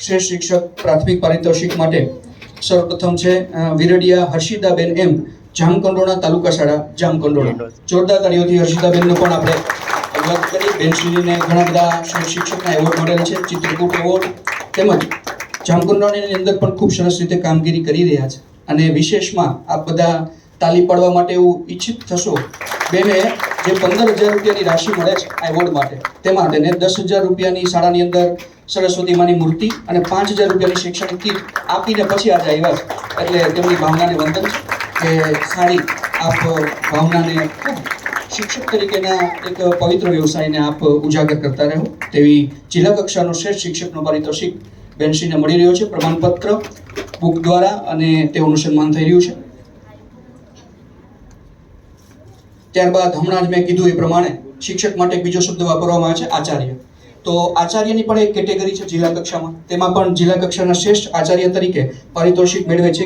શ્રેષ્ઠ શિક્ષક પ્રાથમિક પારિતોષિક માટે સર્વપ્રથમ છે વિરડિયા હર્ષિદાબેન એમ, જામકંડોળા તાલુકા શાળા જામકંડોળા. જોરદાર તાળીઓથી હર્ષિદાબેનનો પણ આપણે વાત કરી. બેનશ્રીને ઘણા બધા શ્રેષ્ઠ શિક્ષકના એવોર્ડ મળેલ છે, ચિત્રકૂટ એવોર્ડ, તેમજ જામકંડોળાની અંદર પણ ખૂબ સરસ રીતે કામગીરી કરી રહ્યા છે. અને વિશેષમાં આપ બધા તાલી પાડવા માટે એવું ઈચ્છિત થશો, બેને જે 15,000 રૂપિયાની રાશિ મળે છે આ એવોર્ડ માટે, તેમાં તેને 10,000 રૂપિયાની શાળાની અંદર સરસ્વતી માની મૂર્તિ અને 5,000 રૂપિયાની શૈક્ષણિક કીટ આપીને પછી આજે આવ્યા છે. એટલે તેમની ભાવનાને વંદન છે કે સારી આપ ભાવનાને શિક્ષક તરીકેના એક પવિત્ર વ્યવસાયને આપ ઉજાગર કરતા રહો, તેવી જિલ્લા કક્ષાનો શ્રેષ્ઠ શિક્ષકનો પારિતોષિક બેનશ્રીને મળી રહ્યો છે, પ્રમાણપત્ર બુક દ્વારા, અને તેઓનું સન્માન થઈ રહ્યું છે. ત્યારબાદ હમણાં જ મેં કીધું એ પ્રમાણે શિક્ષક માટે એક બીજો શબ્દ વાપરવામાં આવે છે, આચાર્ય. તો આચાર્યની પણ એક કેટેગરી છે જિલ્લા કક્ષામાં, તેમાં પણ જિલ્લા કક્ષાના શ્રેષ્ઠ આચાર્ય તરીકે પારિતોષિક મેળવે છે